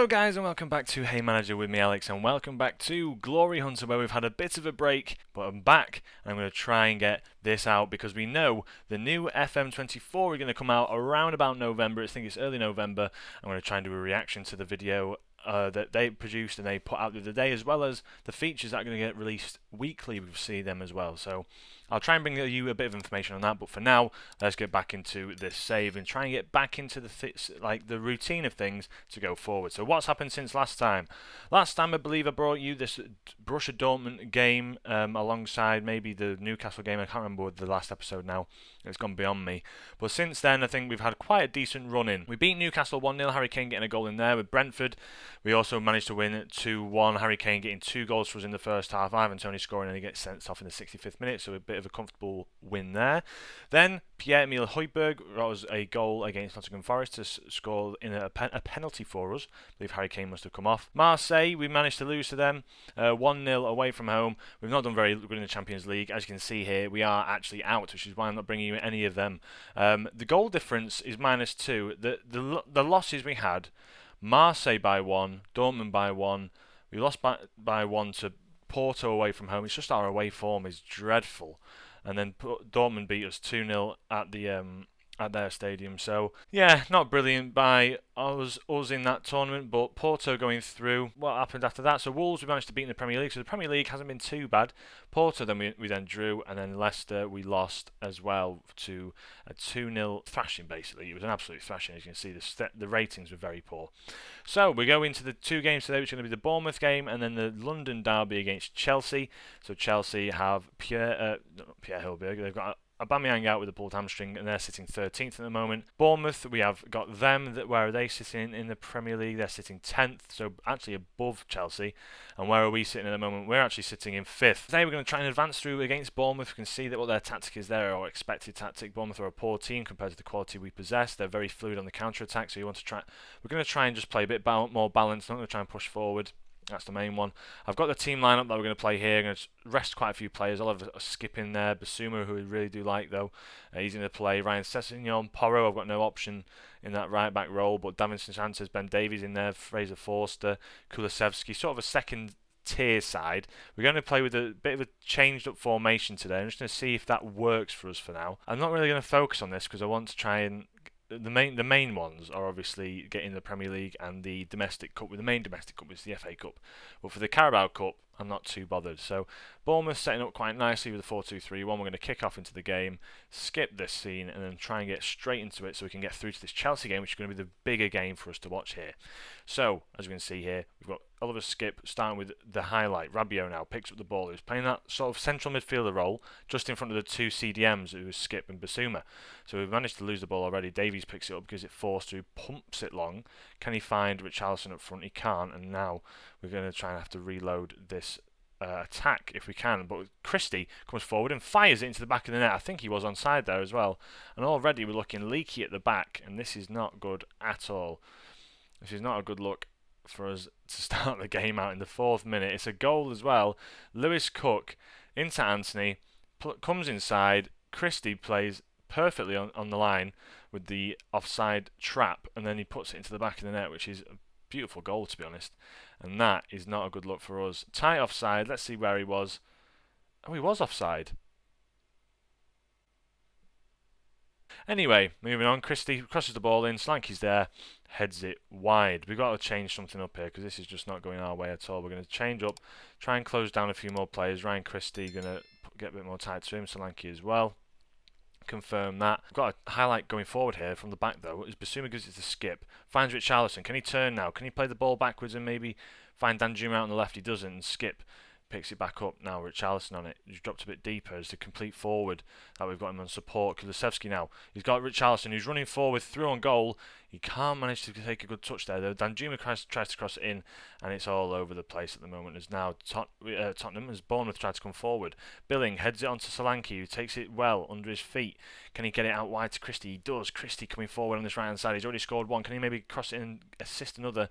Hello guys and welcome back to Haymanager with me Alex, and welcome back to Glory Hunter, where we've had a bit of a break, but I'm back and I'm going to try and get this out because we know the new FM23 are going to come out around about November. I think it's early November. I'm going to try and do a reaction to the video that they produced and they put out the other day, as well as the features that are going to get released weekly. We'll see them as well, so I'll try and bring you a bit of information on that. But for now, let's get back into this save and try and get back into the routine of things to go forward. So what's happened since last time? Last time I believe I brought you this Borussia Dortmund game alongside maybe the Newcastle game. I can't remember what the last episode now. It's gone beyond me. But since then, I think we've had quite a decent run in. We beat Newcastle 1-0, Harry Kane getting a goal in there. With Brentford, we also managed to win 2-1, Harry Kane getting 2 goals for us in the first half. Ivan Toney scoring and he gets sent off in the 65th minute, so a bit of a comfortable win there. Then Pierre-Emile Højbjerg was a goal against Nottingham Forest to score in a penalty for us. I believe Harry Kane must have come off. Marseille, we managed to lose to them 1-0 away from home. We've not done very good in the Champions League. As you can see here, we are actually out, which is why I'm not bringing you any of them. The goal difference is -2. The losses we had: Marseille by 1, Dortmund by 1. We lost by 1 to Porto away from home. It's just our away form is dreadful. And then Dortmund beat us 2-0 at their stadium. So yeah, not brilliant by us in that tournament, but Porto going through. What happened after that? So Wolves we managed to beat in the Premier League, so the Premier League hasn't been too bad. Porto then we then drew, and then Leicester we lost as well to a 2-0 thrashing. Basically, it was an absolute thrashing. As you can see, the ratings were very poor. So we go into the 2 games today, which are going to be the Bournemouth game and then the London derby against Chelsea. So Chelsea have Pierre Højbjerg. They've got Aubameyang out with a pulled hamstring, and they're sitting 13th at the moment. Bournemouth, we have got them. Where are they sitting in the Premier League? They're sitting 10th, so actually above Chelsea. And where are we sitting at the moment? We're actually sitting in 5th. Today we're going to try and advance through against Bournemouth. We can see that what their tactic is there, or expected tactic. Bournemouth are a poor team compared to the quality we possess. They're very fluid on the counter-attack, so we're going to try and just play a bit more balanced. Not going to try and push forward. That's the main one. I've got the team lineup that we're going to play here. I'm going to rest quite a few players. I'll have a skip in there. Basuma, who I really do like, though. He's going to play. Ryan Sessegnon, Porro. I've got no option in that right-back role. But Davinson Sanchez, Ben Davies in there. Fraser Forster, Kulusevski. Sort of a second-tier side. We're going to play with a bit of a changed-up formation today. I'm just going to see if that works for us for now. I'm not really going to focus on this because I want to try and... The main ones are obviously getting the Premier League and the domestic cup. With the main domestic cup is the FA Cup, but for the Carabao Cup, I'm not too bothered. So Bournemouth setting up quite nicely with a 4-2-3-1. We're going to kick off into the game, skip this scene, and then try and get straight into it so we can get through to this Chelsea game, which is going to be the bigger game for us to watch here. So, as you can see here, we've got Oliver Skip starting with the highlight. Rabiot now picks up the ball. He's playing that sort of central midfielder role just in front of the 2 CDMs, who was Skip and Basuma. So we've managed to lose the ball already. Davies picks it up because it forced through, pumps it long. Can he find Richarlison up front? He can't, and now we're going to try and have to reload this attack if we can. But Christie comes forward and fires it into the back of the net. I think he was onside there as well. And already we're looking leaky at the back, and this is not good at all. This is not a good look for us to start the game out in the 4th minute. It's a goal as well. Lewis Cook into Anthony, comes inside. Christie plays perfectly on the line with the offside trap, and then he puts it into the back of the net, which is a beautiful goal, to be honest. And that is not a good look for us. Tight offside. Let's see where he was. Oh, he was offside. Anyway, moving on. Christie crosses the ball in. Solanke's there. Heads it wide. We've got to change something up here because this is just not going our way at all. We're going to change up. Try and close down a few more players. Ryan Christie going to get a bit more tight to him. Solanke as well. Confirm that. We've got a highlight going forward here from the back, though. As Basuma gives it to Skip. Finds Richarlison. Can he turn now? Can he play the ball backwards and maybe find Danjuma out on the left? He doesn't. And Skip picks it back up now. Richarlison on it. He's dropped a bit deeper as the complete forward that we've got him on support. Kulusevski now. He's got Richarlison who's running forward through on goal. He can't manage to take a good touch there, though. Danjuma tries to cross it in, and it's all over the place at the moment. As now Tottenham, as Bournemouth tried to come forward. Billing heads it onto Solanke, who takes it well under his feet. Can he get it out wide to Christie? He does. Christie coming forward on this right-hand side. He's already scored one. Can he maybe cross it in and assist another?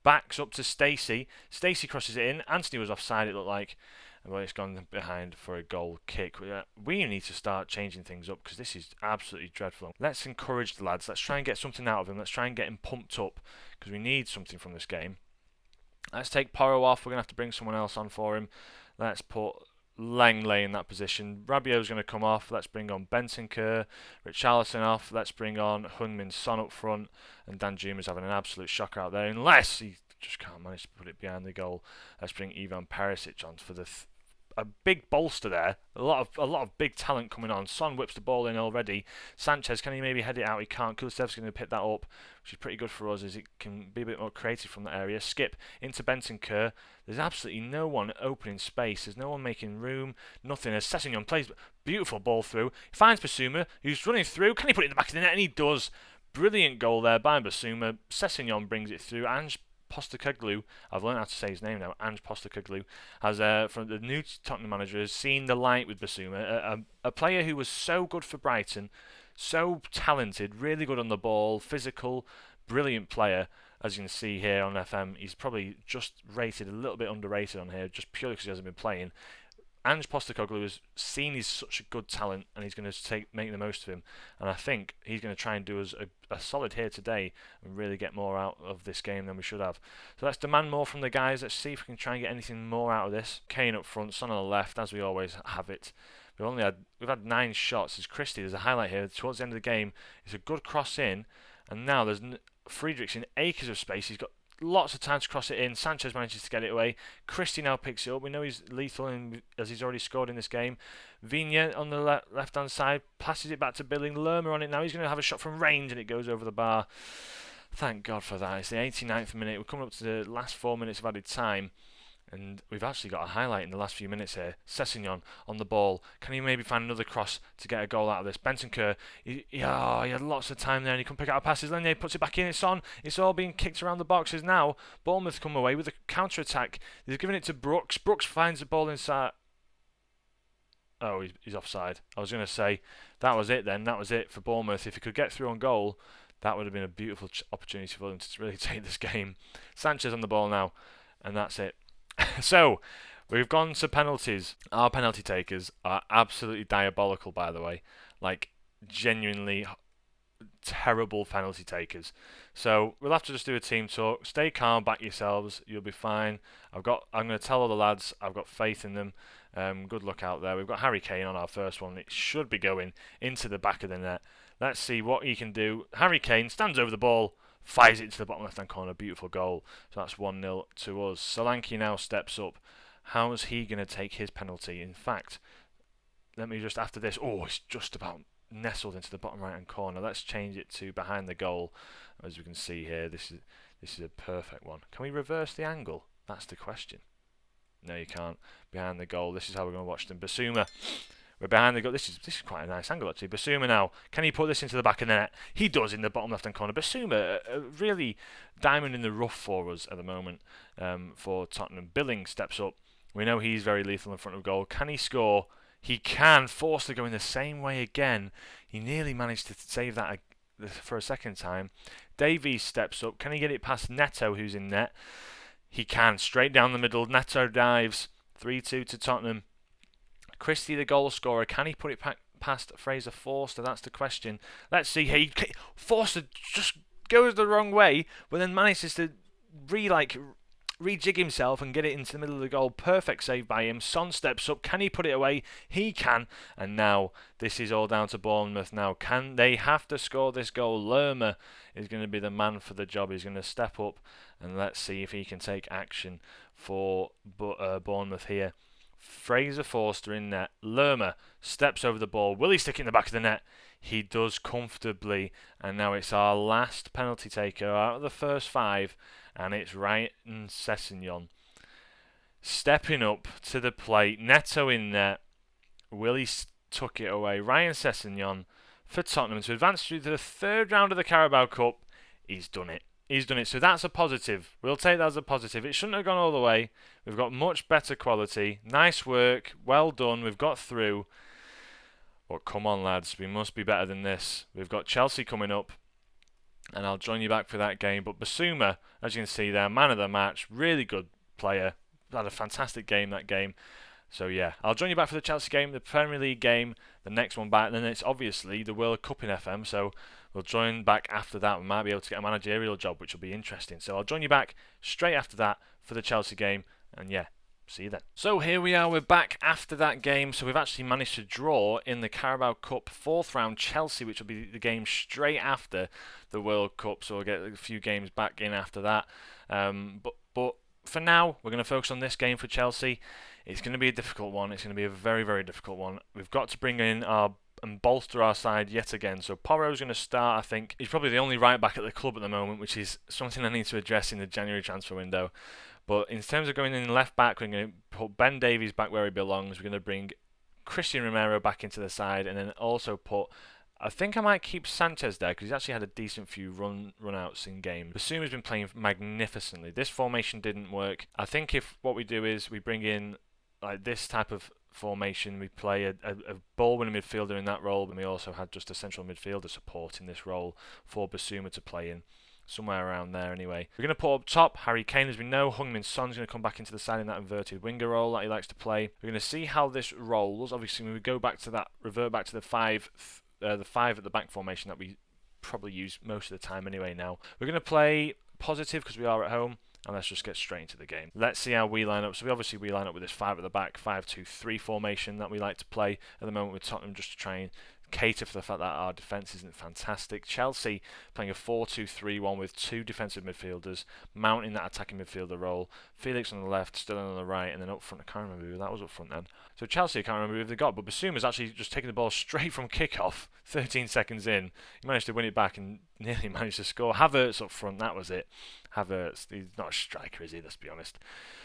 Backs up to Stacey. Stacey crosses it in. Anthony was offside, it looked like. Well, it's gone behind for a goal kick. We need to start changing things up because this is absolutely dreadful. Let's encourage the lads. Let's try and get something out of him. Let's try and get him pumped up because we need something from this game. Let's take Porro off. We're going to have to bring someone else on for him. Let's put Langley in that position. Rabiot's going to come off. Let's bring on Bentancur. Richarlison off. Let's bring on Heung-min Son up front. And Danjuma's having an absolute shocker out there. Unless he just can't manage to put it behind the goal. Let's bring Ivan Perisic on for a big bolster there. A lot of big talent coming on. Son whips the ball in already. Sanchez, can he maybe head it out? He can't. Kulusevski's going to pick that up, which is pretty good for us as it can be a bit more creative from that area. Skip into Bentancur. There's absolutely no one opening space. There's no one making room. Nothing. As Sessegnon plays beautiful ball through. He finds Basuma, who's running through. Can he put it in the back of the net? And he does. Brilliant goal there by Basuma. Sessegnon brings it through. Ange Postecoglou, I've learned how to say his name now, Ange Postecoglou, has from the new Tottenham manager, has seen the light with Basuma, a player who was so good for Brighton, so talented, really good on the ball, physical, brilliant player. As you can see here on FM, he's probably just rated a little bit underrated on here, just purely because he hasn't been playing. Ange Postecoglou has seen he's such a good talent and he's going to make the most of him. And I think he's going to try and do us a solid here today and really get more out of this game than we should have. So let's demand more from the guys. Let's see if we can try and get anything more out of this. Kane up front, Son on the left, as we always have it. We've had 9 shots. As Christie, there's a highlight here towards the end of the game. It's a good cross in, and now there's Friedrichs in acres of space. He's got lots of time to cross it in. Sanchez manages to get it away. Christie now picks it up. We know he's lethal as he's already scored in this game. Vigna on the left-hand side passes it back to Billing. Lerma on it now. He's going to have a shot from range and it goes over the bar. Thank God for that. It's the 89th minute. We're coming up to the last 4 minutes of added time. And we've actually got a highlight in the last few minutes here. Sessegnon on the ball. Can he maybe find another cross to get a goal out of this? Bentancur, he had lots of time there and he couldn't pick out passes. Lenier puts it back in. It's on. It's all being kicked around the boxes now. Bournemouth come away with a counter-attack. They're giving it to Brooks. Brooks finds the ball inside. Oh, he's offside. I was going to say, that was it then. That was it for Bournemouth. If he could get through on goal, that would have been a beautiful opportunity for them to really take this game. Sanchez on the ball now. And that's it. So, we've gone to penalties. Our penalty takers are absolutely diabolical, by the way. Like, genuinely terrible penalty takers. So, we'll have to just do a team talk. Stay calm, back yourselves. You'll be fine. I'm going to tell all the lads I've got faith in them. Good luck out there. We've got Harry Kane on our first one. It should be going into the back of the net. Let's see what he can do. Harry Kane stands over the ball. Fires it to the bottom left-hand corner. Beautiful goal. So that's 1-0 to us. Solanke now steps up. How is he going to take his penalty? In fact, let me just, after this... Oh, it's just about nestled into the bottom right-hand corner. Let's change it to behind the goal. As we can see here, this is a perfect one. Can we reverse the angle? That's the question. No, you can't. Behind the goal. This is how we're going to watch them. Basuma... We're behind the goal. This is quite a nice angle, actually. Basuma now. Can he put this into the back of the net? He does in the bottom left-hand corner. Basuma, really diamond in the rough for us at the moment for Tottenham. Billing steps up. We know he's very lethal in front of goal. Can he score? He can. Forced to go in the same way again. He nearly managed to save that for a second time. Davies steps up. Can he get it past Neto, who's in net? He can. Straight down the middle. Neto dives. 3-2 to Tottenham. Christie, the goal scorer, can he put it past Fraser Forster? That's the question. Let's see. Forster just goes the wrong way, but then manages to rejig himself and get it into the middle of the goal. Perfect save by him. Son steps up. Can he put it away? He can. And now this is all down to Bournemouth now. Can they have to score this goal? Lerma is going to be the man for the job. He's going to step up and let's see if he can take action for Bournemouth here. Fraser Forster in net. Lerma steps over the ball. Will he stick it in the back of the net? He does comfortably. And now it's our last penalty taker out of the first 5. And it's Ryan Sessegnon stepping up to the plate. Neto in net. Will he tuck it away? Ryan Sessegnon for Tottenham to advance through to the 3rd round of the Carabao Cup. He's done it. He's done it. So that's a positive. We'll take that as a positive. It shouldn't have gone all the way. We've got much better quality. Nice work. Well done. We've got through. But come on, lads. We must be better than this. We've got Chelsea coming up. And I'll join you back for that game. But Basuma, as you can see there, man of the match. Really good player. Had a fantastic game, that game. So yeah, I'll join you back for the Chelsea game, the Premier League game, the next one back, and then it's obviously the World Cup in FM, so we'll join back after that. We might be able to get a managerial job, which will be interesting. So I'll join you back straight after that for the Chelsea game, and yeah, see you then. So here we are, we're back after that game. So we've actually managed to draw in the Carabao Cup 4th round Chelsea, which will be the game straight after the World Cup. So we'll get a few games back in after that. But for now, we're going to focus on this game for Chelsea. It's going to be a difficult one. It's going to be a very, very difficult one. We've got to bring in and bolster our side yet again. So Porro's going to start, I think. He's probably the only right back at the club at the moment, which is something I need to address in the January transfer window. But in terms of going in left back, we're going to put Ben Davies back where he belongs. We're going to bring Christian Romero back into the side, and then also put... I think I might keep Sanchez there because he's actually had a decent few run-outs in game. Basuma's been playing magnificently. This formation didn't work. I think if what we do is we bring in like this type of formation, we play a ball-winning midfielder in that role, and we also had just a central midfielder support in this role for Basuma to play in. Somewhere around there anyway. We're going to put up top Harry Kane, as we know. Heung-min Son's going to come back into the side in that inverted winger role that he likes to play. We're going to see how this rolls. Obviously, when we go back to that, revert back to the five at the back formation that we probably use most of the time anyway now. We're going to play positive because we are at home, and let's just get straight into the game. Let's see how we line up. So we line up with this 5 at the back, 5-2-3 formation that we like to play at the moment with Tottenham, just to try and cater for the fact that our defence isn't fantastic. Chelsea playing a 4-2-3-1 with 2 defensive midfielders, Mount in that attacking midfielder role, Felix on the left, Sterling on the right, and then up front, I can't remember who that was up front then. So Chelsea, I can't remember who they got, but Basuma's actually just taking the ball straight from kick-off, 13 seconds in. He managed to win it back and nearly managed to score. Havertz up front, that was it. Havertz, he's not a striker, is he? Let's be honest.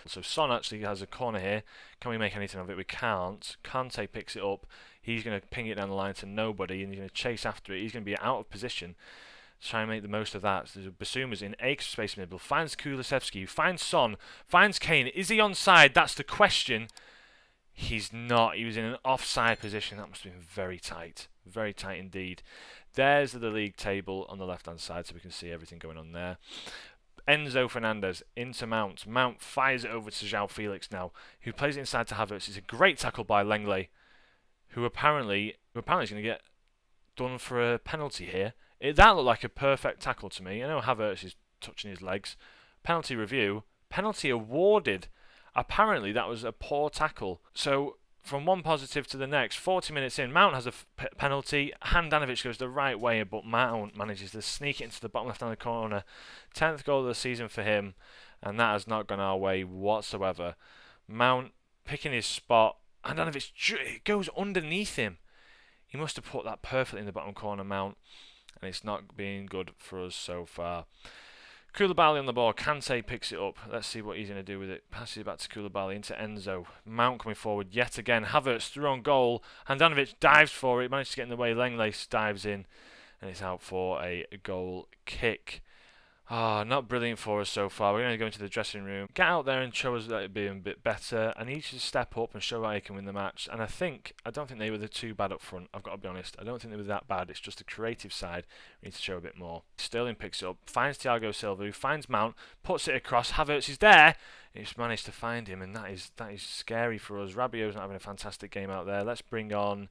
So Son actually has a corner here. Can we make anything of it? We can't. Kante picks it up. He's going to ping it down the line to nobody, and he's going to chase after it. He's going to be out of position. Try and make the most of that. So Basuma's in a space middle. Finds Kulusevski. Finds Son. Finds Kane. Is he onside? That's the question. He's not. He was in an offside position. That must have been very tight. Very tight indeed. There's the league table on the left-hand side, so we can see everything going on there. Enzo Fernandez into Mount. Mount fires it over to João Felix now, who plays it inside to Havertz. It's a great tackle by Lenglet, who apparently is going to get done for a penalty here. That looked like a perfect tackle to me. I know Havertz is touching his legs. Penalty review. Penalty awarded. Apparently that was a poor tackle. So from one positive to the next, 40 minutes in, Mount has a penalty. Handanovic goes the right way, but Mount manages to sneak it into the bottom left-hand corner. 10th goal of the season for him, and that has not gone our way whatsoever. Mount picking his spot. Handanovic goes underneath him. He must have put that perfectly in the bottom corner, Mount, and it's not been good for us so far. Koulibaly on the ball. Kante picks it up. Let's see what he's going to do with it. Passes it back to Koulibaly into Enzo. Mount coming forward yet again. Havertz through on goal. Handanovic dives for it. Manages to get in the way. Lenglet dives in, and it's out for a goal kick. Not brilliant for us so far. We're going to go into the dressing room, get out there and show us that it'd be a bit better. I need to step up and show that he can win the match. And I don't think they were too bad up front. I've got to be honest. I don't think they were that bad. It's just the creative side. We need to show a bit more. Sterling picks it up, finds Thiago Silva, who finds Mount, puts it across. Havertz is there. He's managed to find him, and that is scary for us. Rabiot's not having a fantastic game out there. Let's bring on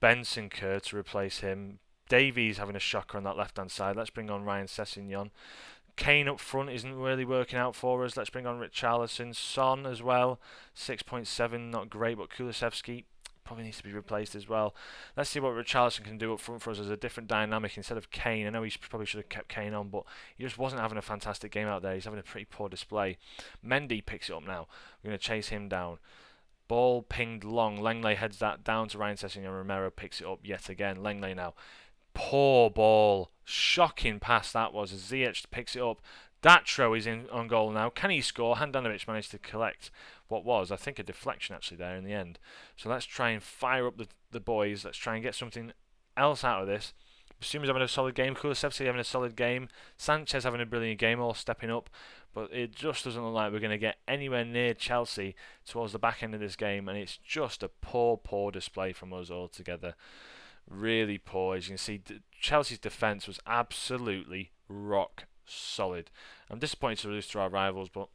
Benson Kerr to replace him. Davies having a shocker on that left-hand side. Let's bring on Ryan Sessegnon. Kane up front isn't really working out for us. Let's bring on Richarlison. Son as well. 6.7, not great, but Kulusevski probably needs to be replaced as well. Let's see what Richarlison can do up front for us as a different dynamic instead of Kane. I know he probably should have kept Kane on, but he just wasn't having a fantastic game out there. He's having a pretty poor display. Mendy picks it up now. We're going to chase him down. Ball pinged long. Lenglet heads that down to Ryan Sessegnon. Romero picks it up yet again. Lenglet now. Poor ball. Shocking pass that was. Ziyech picks it up. Datro is in on goal now. Can he score? Handanovic managed to collect what was, I think, a deflection actually there in the end. So let's try and fire up the boys. Let's try and get something else out of this. Basuma's having a solid game. Kulusevski having a solid game. Sanchez having a brilliant game, all stepping up. But it just doesn't look like we're going to get anywhere near Chelsea towards the back end of this game. And it's just a poor display from us altogether. Really poor. As you can see, Chelsea's defence was absolutely rock solid. I'm disappointed to lose to our rivals, but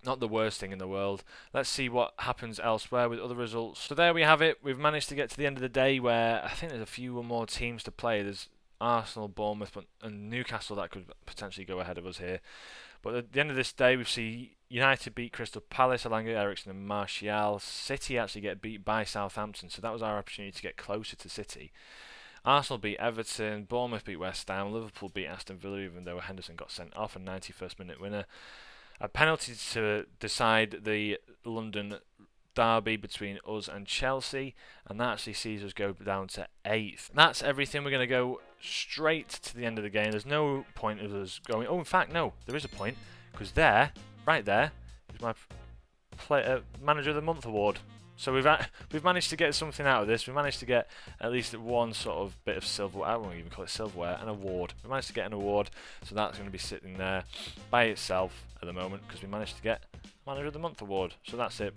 Not the worst thing in the world. Let's see what happens elsewhere with other results. So there we have it. We've managed to get to the end of the day where I think there's a few more teams to play. There's Arsenal, Bournemouth, and Newcastle that could potentially go ahead of us here. But at the end of this day, we see United beat Crystal Palace, Alanga, Ericsson and Martial. City actually get beat by Southampton, so that was our opportunity to get closer to City. Arsenal beat Everton, Bournemouth beat West Ham, Liverpool beat Aston Villa even though Henderson got sent off, a 91st minute winner. A penalty to decide the London derby between us and Chelsea, and that actually sees us go down to 8th. That's everything. We're going to go straight to the end of the game. There's no point of us going... Oh, in fact, no, there is a point, because there, right there, is my Manager of the Month award. So we've managed to get something out of this. We managed to get at least one sort of bit of silverware. I won't even call it silverware, an award. We managed to get an award, so that's going to be sitting there by itself at the moment because we managed to get Manager of the Month award. So that's it.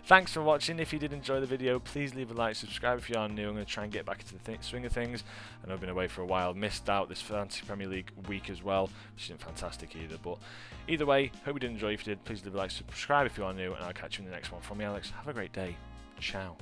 Thanks for watching. If you did enjoy the video, please leave a like, subscribe if you are new. I'm going to try and get back into the swing of things. I know I've been away for a while, missed out this Fantasy Premier League week as well, which isn't fantastic either. But either way, hope you did enjoy. If you did, please leave a like, subscribe if you are new, and I'll catch you in the next one. From me, Alex. Have a great day. Ciao.